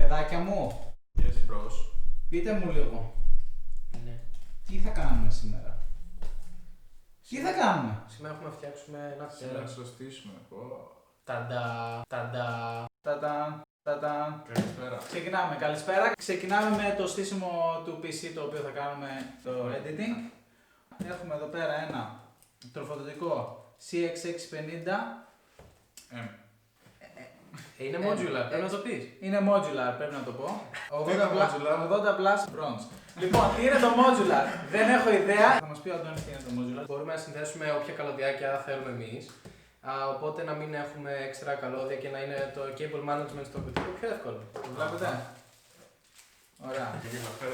Παιδάκια μου, Yes, bros. πείτε μου λίγο, Ναι. τι θα κάνουμε σήμερα. Τι θα κάνουμε. Σήμερα έχουμε να φτιάξουμε ένα Σήμερα τέρα. να το στήσουμε. Ταντά, ταντά. Τατάν, τατάν. Καλησπέρα. Ξεκινάμε, καλησπέρα. Ξεκινάμε με το στήσιμο του PC το οποίο θα κάνουμε το editing. Έχουμε εδώ πέρα ένα τροφοδοτικό CX650. Είναι modular, πρέπει να το πεις. Είναι modular, πρέπει να το πω. Τι είναι modular? 80 plus bronze. Λοιπόν, τι είναι το modular. Δεν έχω ιδέα. Θα μας πει ο Αντώνης τι είναι το modular. Μπορούμε να συνδέσουμε όποια καλωδιάκια θέλουμε εμείς. Οπότε να μην έχουμε έξτρα καλώδια και να είναι το cable management στο κουτί πιο εύκολο. Το βλέπετε. Ωραία.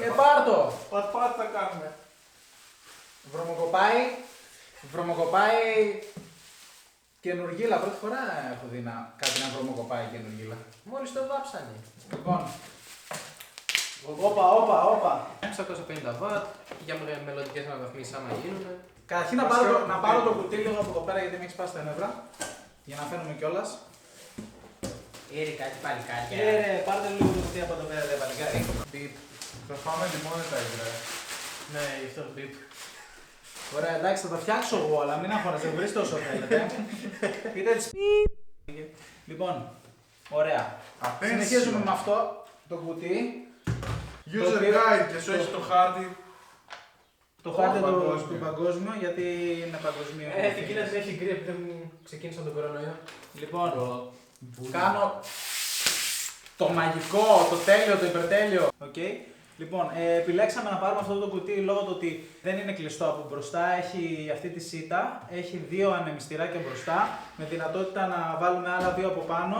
Και Πάρτο. Πατ θα κάνουμε. Βρωμοκοπάει. Βρωμοκοπάει καινούργιλα. Πρώτη φορά έχω δει κάτι να βρωμοκοπάει καινούργιλα. Μόλις το βάψανε. Λοιπόν. Όπα. 650W για μελλοντικές αναβαθμίσεις άμα γίνουν. Καταρχήν να πάρω το κουτί λίγο από εδώ πέρα γιατί με έχει σπάσει τα νεύρα. Για να φαίνομαι κιόλας. Κάτι παλικάρια. Πάρτε λίγο το κουτί από εδώ πέρα, δε παλικάρι. Μπιπ. Θα φάμε λιμόνετα υγρά. Ναι, γι' αυτό μπιπ. Ωραία, εντάξει, θα τα φτιάξω εγώ, αλλά μην αγχώνεστε, βρίσκετε όσο θέλετε. Πείτε τις Λοιπόν, ωραία. Συνεχίζουμε με αυτό το κουτί. User guide και σου έχει το χάρτη. Το χάρτη παγκόσμιο. του παγκόσμιο, γιατί είναι παγκοσμίο. Την Κίνα δεν έχει γκρι επειδή δεν ξεκίνησαν τον κορονοϊό. Λοιπόν, κάνω το μαγικό, το τέλειο, το υπερτέλειο. Okay. Λοιπόν, επιλέξαμε να πάρουμε αυτό το κουτί λόγω του ότι δεν είναι κλειστό από μπροστά. Έχει αυτή τη σίτα, έχει δύο ανεμιστηράκια μπροστά, με δυνατότητα να βάλουμε άλλα δύο από πάνω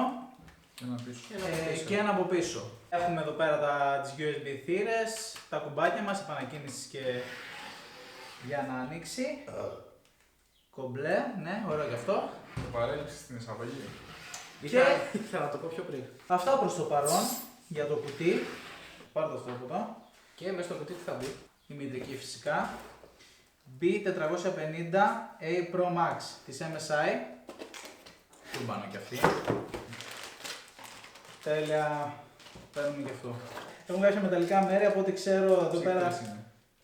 Και να πεις. και ένα από πίσω. Έχουμε εδώ πέρα τις USB θύρες, τα κουμπάκια μας, επανακίνησης και για να ανοίξει. Κομπλέ, ναι, ωραίο και αυτό. Το παρέλειψε στην εισαγωγή. Ήθελα να το πω πιο πριν. Αυτά προς το παρόν για το κουτί. Πάρτε αυτό από εδώ. Και μέσα στο κουτί τι θα μπει. Η μητρική φυσικά. B450A Pro Max της MSI. Τούμπανο κι αυτή. Τέλεια. Παίρνουμε και αυτό. Έχουν κάποια μεταλλικά μέρη από ό,τι ξέρω εδώ πέρα.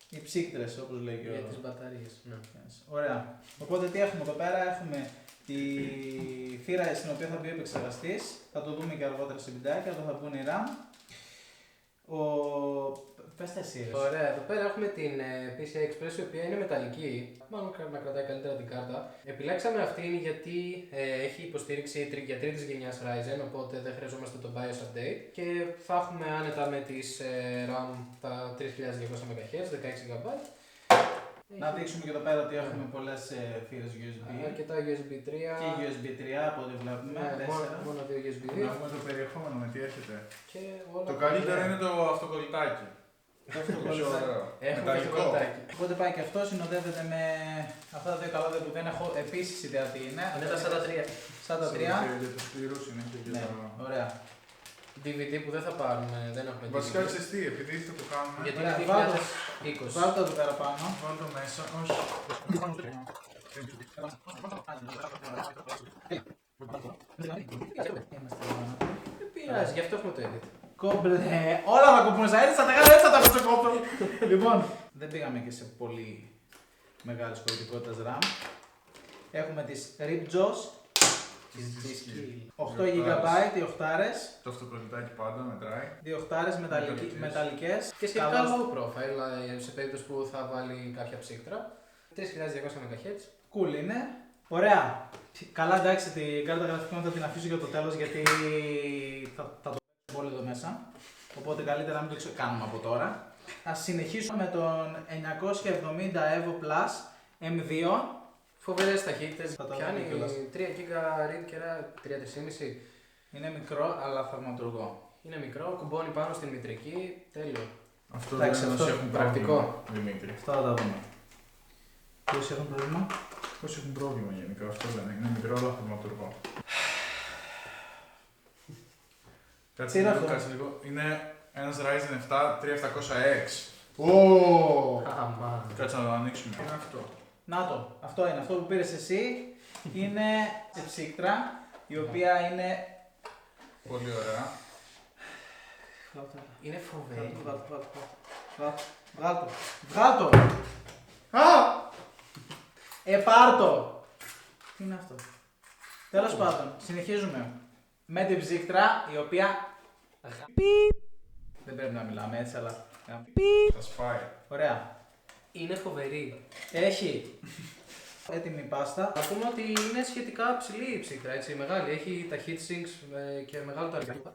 Οι ψύκτρες όπως λέει και Για ο... τις μπαταρίες. Ναι. Ωραία. Οπότε τι έχουμε εδώ πέρα, έχουμε τη θύρα στην οποία θα μπει ο επεξεργαστής. Θα το δούμε και αργότερα σε βιντεάκι, εδώ θα μπουν η RAM. Πες τα εσύ. Ωραία, εδώ πέρα έχουμε την PCI Express η οποία είναι μεταλλική. Μάλλον να κρατάει καλύτερα την κάρτα. Επιλέξαμε αυτήν γιατί έχει υποστήριξη για τρίτης γενιάς Ryzen, οπότε δεν χρειαζόμαστε το BIOS update. Και θα έχουμε άνετα με τις RAM τα 3200 MHz, 16GB. Να δείξουμε και εδώ πέρα ότι έχουμε πολλές θύρες USB. Αρκετά USB 3. Και USB 3 από ό,τι βλέπουμε. Ναι, μόνο δύο USB 2. Να πούμε το περιεχόμενο με τι έρχεται. Και όλα Το καλύτερο είναι το αυτοκολλητάκι. Αυτό Πολύ ωραίο. Έχουμε και το Μεταλλικό. κολλητάκι. Οπότε πάει και αυτό, συνοδεύεται με αυτά τα δύο καλώδια που δεν έχω επίσης ιδέα τι είναι. Είναι τα σαν τα 3. Σαν τα τρία. Για τους σκληρούς είναι και για Ναι, τα... ωραία. DVD που δεν θα πάρουμε, δεν έχουμε Βασικά DVD. ξέρεις τι, επειδή θα το κάνουμε. Γιατί Ωραία, είναι βάλτε. 2020. Βάλτε το εδώ πέρα πάνω. Βάλω το μέσα. Όχι. Δεν πειράζει, γι' αυτό έχουμε το edit. Κόμπλε. Όλα θα κοπούν στα έτσι, θα τα κάνω έτσι, θα τα κοτσοκόπτω. Λοιπόν, δεν πήγαμε και σε πολύ μεγάλη χωρητικότητα RAM. Έχουμε τις Ripjaws, τις 8 GB, οι οχτάρες, Το αυτοκολλητάκι πάντα μετράει. δύο οχτάρες Μεταλλικές. μεταλλικές. Και σχετικά Καλά, low profile, σε περίπτωση που θα βάλει κάποια ψύκτρα. 3200 MHz. cool είναι. Ωραία. Καλά, εντάξει, την κάρτα γραφικών θα την αφήσω για το τέλος γιατί θα το παίξουμε όλοι εδώ μέσα. Οπότε καλύτερα να μην το κάνουμε από τώρα. Ας συνεχίσουμε με τον 970 Evo Plus M2. Φοβερές ταχύτητες. Θα τα Πιάνει δούμε κιόλας. 3 GB read και 3,5. Είναι μικρό αλλά θαυματουργό. Είναι μικρό, κουμπώνει πάνω στην μητρική. Τέλειο. Αυτό Εντάξει, δεν αυτό όσοι έχουν πρακτικό. πρόβλημα, Δημήτρη. Αυτά θα τα δούμε. Πόσοι έχουν πρόβλημα? Όσοι έχουν πρόβλημα γενικά, αυτό λένε. Είναι μικρό αλλά θαυματουργό. Τι είναι αυτό? Κάτσε λίγο. Είναι ένας Ryzen 7 3700X. Αμά. Κάτσε να το ανοίξουμε. Είναι αυτό. Να το, αυτό είναι. Αυτό που πήρες εσύ είναι σε ψύκτρα, η οποία είναι Πολύ ωραία. Είναι φοβερή. Βγάλ' το. Πάρ' το. Τι είναι αυτό. Τέλος πάντων, συνεχίζουμε. Με την ψύκτρα, η οποία... Δεν πρέπει να μιλάμε έτσι, αλλά... Θα σπάει. Ωραία. Είναι φοβερή. Έχει έτοιμη πάστα. Να πούμε ότι είναι σχετικά ψηλή η ψύκτρα, έτσι, μεγάλη. Έχει τα heatsinks και μεγάλο το αριθμό.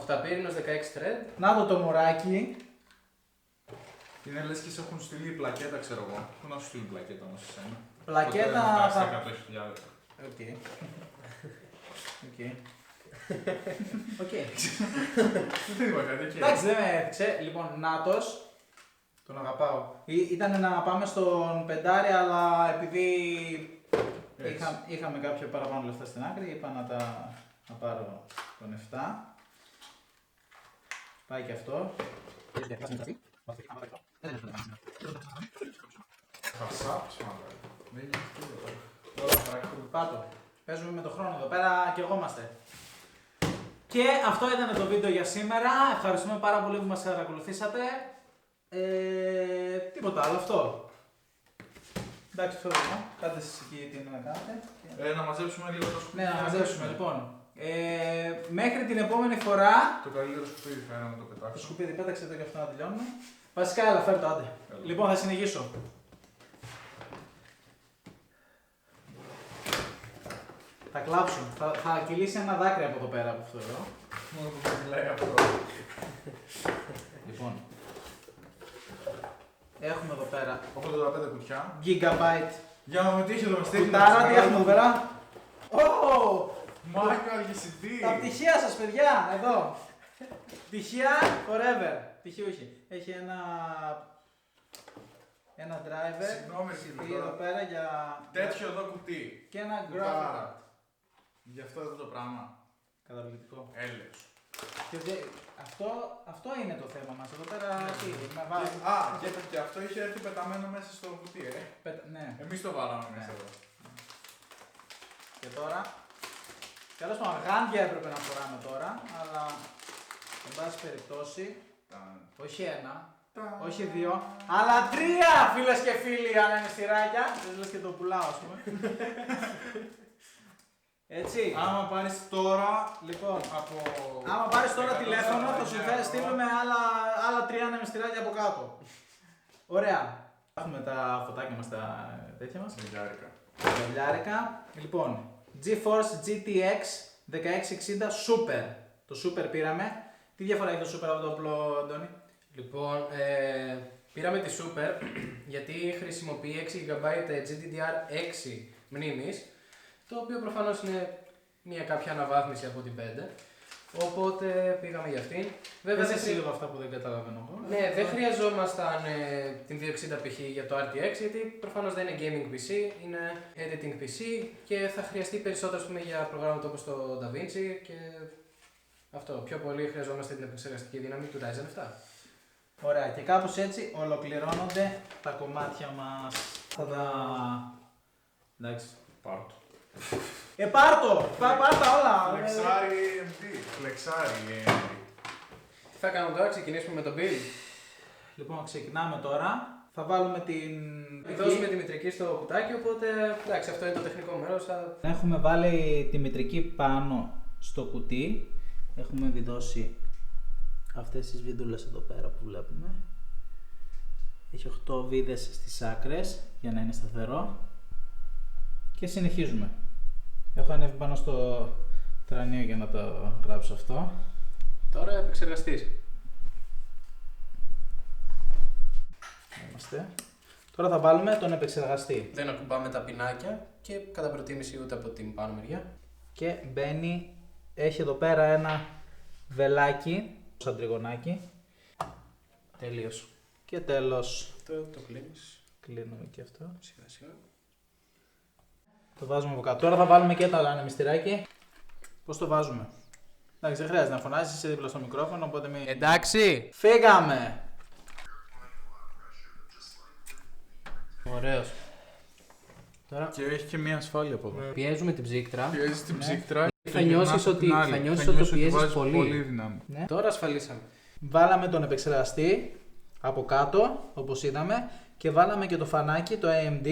8 πύρινος, 16 thread. Να το μωράκι. Είναι λες και σε έχουν στείλει πλακέτα, ξέρω εγώ. Πού να σου στείλει πλακέτα όμως εσένα. Πλακέτα θα... Οκ. Οκ. Δεν είπα κάτι, Εντάξει, δεν με έπαιξε. Λοιπόν, Νάτος. Τον αγαπάω. Ήταν να πάμε στον πεντάρι, αλλά επειδή είχαμε κάποια παραπάνω λεφτά στην άκρη, είπα να πάρω τον 7. Πάει και αυτό. Θα σάψω, δεν είναι τίποτα. Πάτο. Παίζουμε με το χρόνο εδώ πέρα και εγώ είμαστε. Και αυτό ήταν το βίντεο για σήμερα. Ευχαριστούμε πάρα πολύ που μας παρακολουθήσατε. Τίποτα άλλο, αυτό. Εντάξει, φεύγω. Κάντε εσείς εκεί τι είναι να κάνετε. Να μαζέψουμε λίγο το σκουπίδι. Ναι, να μαζέψουμε λοιπόν. Μέχρι την επόμενη φορά. Το καλύτερο σκουπίδι θα είναι να το πετάξω. Το σκουπίδι πέταξε το και αυτό να τελειώνουμε. Βασικά, έλα, φέρ' το, άντε. Λοιπόν, θα συνεχίσω. Θα κλάψουν. Θα κυλήσει ένα δάκρυ από εδώ πέρα από αυτό εδώ. Μόνο που μιλάει αυτό. Λοιπόν. Έχουμε εδώ πέρα 85 κουτιά. Gigabyte. Για να με τι έχει εδώ με στέλνει. Κουτάρα, τι έχουμε εδώ πέρα. Oh! Michael GCD. Τα πτυχία σας, παιδιά, εδώ. Πτυχία forever. Πτυχιούχη. Έχει ένα driver. Συγγνώμη, CD εδώ πέρα για... Τέτοιο εδώ κουτί. Και ένα Κουτάρα. graphic card. Γι' αυτό εδώ το πράγμα. Καταπληκτικό. Έλεος. Αυτό είναι το θέμα μας. Εδώ πέρα τι, με Και- βάζει... Α, και αυτό είχε έρθει πεταμένο μέσα στο κουτί, Ναι. Εμείς το βάλαμε μέσα εδώ. Και τώρα... Τέλος πάντων, γάντια έπρεπε να φοράμε τώρα, αλλά... Εν πάση περιπτώσει, όχι ένα, όχι δύο, αλλά τρία φίλες και φίλοι ανεμιστηράκια. Δεν λες και το πουλάω, ας πούμε. Έτσι. Άμα πάρεις τώρα, Λοιπόν, από... άμα πάρεις τώρα 149 τηλέφωνο, θα σου ευρώ. στείλουμε άλλα τρία ανεμιστηράκια από κάτω. Ωραία. Έχουμε τα φωτάκια μας, τα τέτοια μας. Μιλιάρικα. Βελιάρικα. Λοιπόν, GeForce GTX 1660 Super. Το Super πήραμε. Τι διαφορά έχει το Super από το απλό, Αντώνη? Λοιπόν, πήραμε τη Super γιατί χρησιμοποιεί 6GB GDDR6 μνήμης, το οποίο προφανώς είναι μια κάποια αναβάθμιση από την 5. Οπότε πήγαμε για αυτήν. Βέβαια, δεν δεν λίγο αυτά που δεν καταλαβαίνω εγώ. Ναι, δεν χρειαζόμασταν την 260 π.χ. για το RTX, γιατί προφανώς δεν είναι gaming PC, είναι editing PC και θα χρειαστεί περισσότερο, ας πούμε, για προγράμματα όπως το DaVinci και αυτό. Πιο πολύ χρειαζόμαστε την επεξεργαστική δύναμη του Ryzen 7. Ωραία, και κάπως έτσι ολοκληρώνονται τα κομμάτια μας. Θα τα... Εντάξει. Πάρτο. Πάρ' το! Πάρ' τα όλα! Φλεξάρι AMD. Φλεξάρι AMD. Τι θα κάνουμε τώρα, ξεκινήσουμε με τον build. Λοιπόν, ξεκινάμε τώρα. Θα βάλουμε την... Δώσουμε τη μητρική στο κουτάκι, οπότε εντάξει, αυτό είναι το τεχνικό μέρος. Έχουμε βάλει τη μητρική πάνω στο κουτί. Έχουμε βιδώσει αυτές τις βίδουλες εδώ πέρα που βλέπουμε. Έχει 8 βίδες στις άκρες για να είναι σταθερό. Και συνεχίζουμε. Έχω ανέβει πάνω στο τρανίο για να το γράψω αυτό. Τώρα επεξεργαστής. Είμαστε. Τώρα θα βάλουμε τον επεξεργαστή. Δεν ακουμπάμε τα πινάκια και κατά προτίμηση ούτε από την πάνω μεριά. Και μπαίνει, έχει εδώ πέρα ένα βελάκι, σαν τριγωνάκι. Τελείωσε. Και τέλος. Το κλείνεις. Κλείνουμε και αυτό. Σιγά σιγά. Το βάζουμε από κάτω. Τώρα θα βάλουμε και το ανεμιστηράκι. Πώς το βάζουμε? Εντάξει, δεν χρειάζεται να φωνάζεις, είσαι δίπλα στο μικρόφωνο, οπότε μην... Εντάξει! Φύγαμε! Ωραίος. Τώρα Και έχει και μια ασφάλεια από εδώ. πιέζουμε την ψύκτρα. Πιέζεις την ψύκτρα. Θα νιώσεις ότι το πιέζεις πολύ. δύναμη. Ναι. Τώρα ασφαλίσαμε. Βάλαμε τον επεξεργαστή από κάτω, όπως είδαμε, και βάλαμε και το φανάκι, το AMD.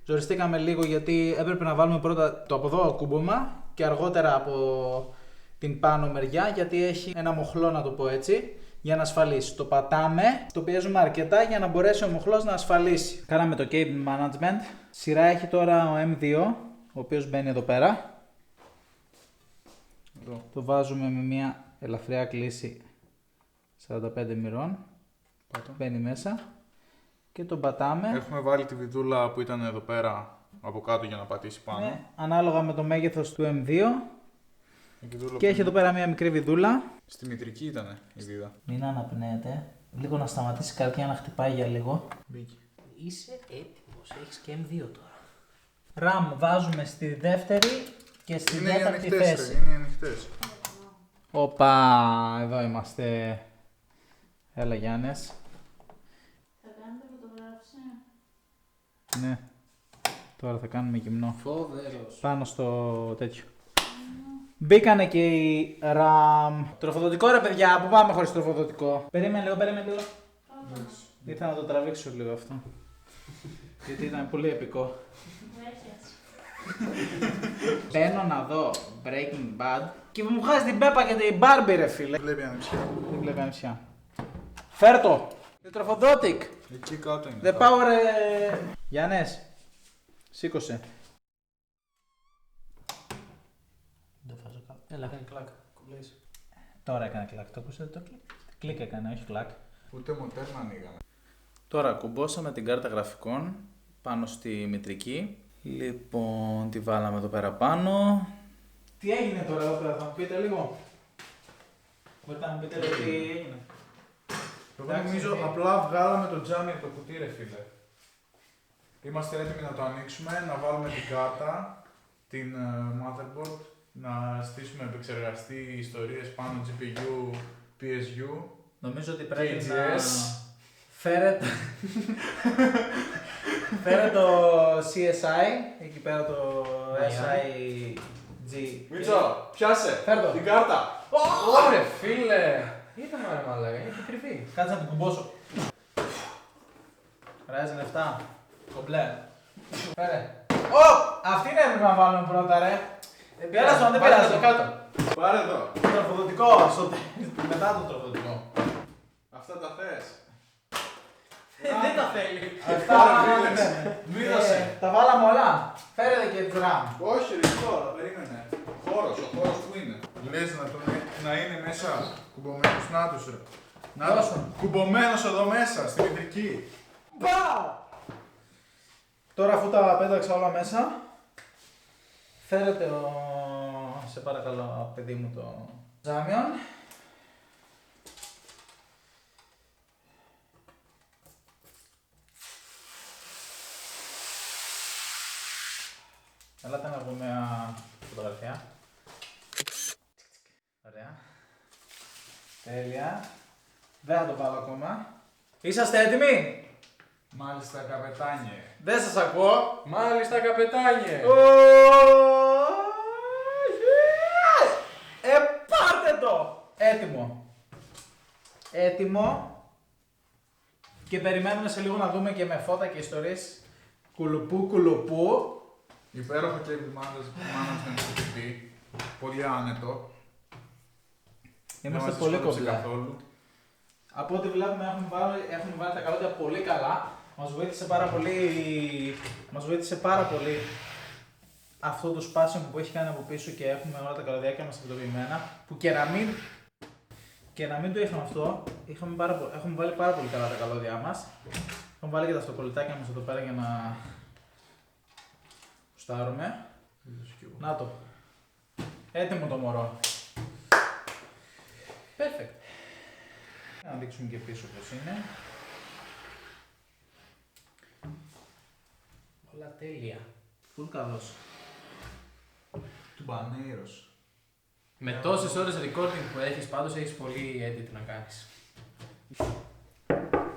Ζοριστήκαμε λίγο γιατί έπρεπε να βάλουμε πρώτα το από εδώ κούμπομα και αργότερα από την πάνω μεριά, γιατί έχει ένα μοχλό, να το πω έτσι, για να ασφαλίσει. Το πατάμε, το πιέζουμε αρκετά για να μπορέσει ο μοχλός να ασφαλίσει. Κάναμε το cable management. Σειρά έχει τώρα ο M2, ο οποίος μπαίνει εδώ πέρα. Εδώ. Το βάζουμε με μια ελαφριά κλίση 45 μοιρών. Μπαίνει μέσα και τον πατάμε. Έχουμε βάλει τη βιδούλα που ήταν εδώ πέρα από κάτω για να πατήσει πάνω. Ναι, ανάλογα με το μέγεθος του M2. Η Και έχει εδώ πέρα μια μικρή βιδούλα. Στη μητρική ήταν η βίδα. Μην αναπνέετε. Λίγο να σταματήσει η καρδιά να χτυπάει για λίγο. Μπήκε. Είσαι έτοιμος, έχεις και M2 τώρα. RAM βάζουμε στη δεύτερη και στη Είναι οι τέταρτη ανοιχτές, θέση. είναι οι ανοιχτές. Οπα, εδώ είμαστε. Έλα Γιάννες. Θα κάνετε φωτογράφηση. Ναι. Τώρα θα κάνουμε γυμνό. Φοβερός. Πάνω στο τέτοιο. Μπήκανε και οι RAM. Τροφοδοτικό ρε παιδιά, που πάμε χωρίς τροφοδοτικό. Περίμενε λίγο. Ήθελα να το τραβήξω λίγο αυτό. Γιατί ήταν πολύ επικό. Μπαίνω να δω Breaking Bad και μου βγάζει την Πέπα και την Barbie ρε φίλε. Βλέπει ανεψιά. Δεν βλέπει ανεψιά. Φέρ' το! The Trophodotic! Εκεί κάτω είναι. The Power... Γιάννες, σήκωσε. Δεν το βάζω κάτω. Έλα, κάνει κλακ. Κουμπλείς. Τώρα έκανε κλακ, το ακούσατε το κλικ. Κλικ έκανε, όχι κλακ. Ούτε μοντέρνα ανοίγαμε. Τώρα κουμπώσαμε την κάρτα γραφικών πάνω στη μητρική. Λοιπόν, τη βάλαμε εδώ πέρα πάνω. Τι έγινε τώρα εδώ πέρα, θα μου πείτε λίγο. Μπορείτε να μου πείτε λίγο τι έγινε. Εγώ νομίζω απλά βγάλαμε το τζάμι από το κουτί ρε φίλε. Είμαστε έτοιμοι να το ανοίξουμε, να βάλουμε την κάρτα, την motherboard, να στήσουμε επεξεργαστή ιστορίες πάνω GPU, PSU. Νομίζω ότι πρέπει να KGS. φέρετε το CSI, εκεί πέρα το SIG. Μίτσο, πιάσε Φέρ' το. την κάρτα. Ωρε φίλε! Ήταν μάρα μαλάκα, έχει κρυφή. Κάτσε να την κουμπώσω. Ryzen 7. Κομπλέ. Φέρε. Αυτή είναι έπρεπε να βάλουμε πρώτα ρε. Πέρασε, δεν πειράζει. Το κάτω. Πάρε εδώ. Το τροφοδοτικό, μετά το τροφοδοτικό. Αυτά τα θες. Δεν τα θέλει. Αυτά Μοίρασε. τα βάλαμε όλα. Φέρετε και τη RAM. Όχι ρε, τώρα, περίμενε. Ο χώρος που είναι. Λες να είναι μέσα κουμπωμένος, να τους ρε. Να τους, κουμπωμένος εδώ μέσα, στη μητρική. Πάω! Τώρα αφού τα πέταξα όλα μέσα, φέρετε σε παρακαλώ παιδί μου το τζάμιον. Ελάτε να βγούμε μια φωτογραφία. Ωραία. Τέλεια. Δεν θα το βάλω ακόμα. Είσαστε έτοιμοι? Μάλιστα, καπετάνιε. Δεν σας ακούω. Μάλιστα, καπετάνιε. Πάρτε το! Έτοιμο. Έτοιμο. Και περιμένουμε σε λίγο να δούμε και με φώτα και ιστορίες κουλουπού. Υπέροχο cable management στο PC. Πολύ άνετο. Είμαστε Δεν μας πολύ δυσκόλεψε κομπλά. καθόλου. Από ό,τι βλέπουμε έχουμε βάλει τα καλώδια πολύ καλά. Μας βοήθησε πάρα πολύ αυτό το σπάσιμο που έχει κάνει από πίσω και έχουμε όλα τα καλωδιάκια μας αυτοποιημένα. Που και να μην το είχαμε αυτό, έχουμε βάλει πάρα πολύ καλά τα καλώδια μας. Έχουμε βάλει και τα αυτοκολλητάκια μας εδώ πέρα για να κουστάρουμε. Να το. Έτοιμο το μωρό. Perfect. Να δείξουμε και πίσω πώς είναι. Όλα τέλεια. Φουλ καλός. Του μπανέιρος. Με τόσες ώρες recording που έχεις, πάντως έχεις πολύ edit να κάνεις.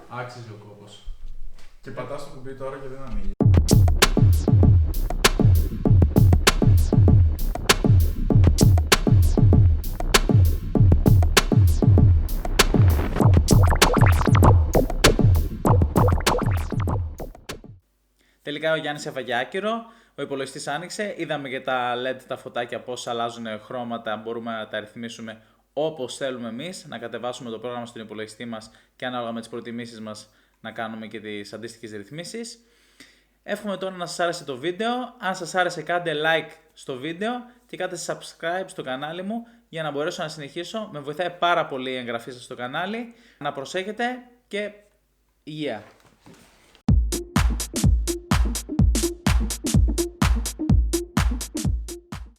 Άξιζε ο κόπος. Και πατάς το κουμπί τώρα και δεν ανοίγει. Τελικά ο Γιάννης έφαγε άκυρο, ο υπολογιστής άνοιξε, είδαμε και τα LED τα φωτάκια πώς αλλάζουν χρώματα, μπορούμε να τα ρυθμίσουμε όπως θέλουμε εμείς, να κατεβάσουμε το πρόγραμμα στον υπολογιστή μας και ανάλογα με τις προτιμήσεις μας να κάνουμε και τις αντίστοιχες ρυθμίσεις. Εύχομαι τώρα να σας άρεσε το βίντεο. Αν σας άρεσε κάντε like στο βίντεο και κάντε subscribe στο κανάλι μου για να μπορέσω να συνεχίσω. Με βοηθάει πάρα πολύ η εγγραφή σας στο κανάλι. Να προσέχετε και υγεία!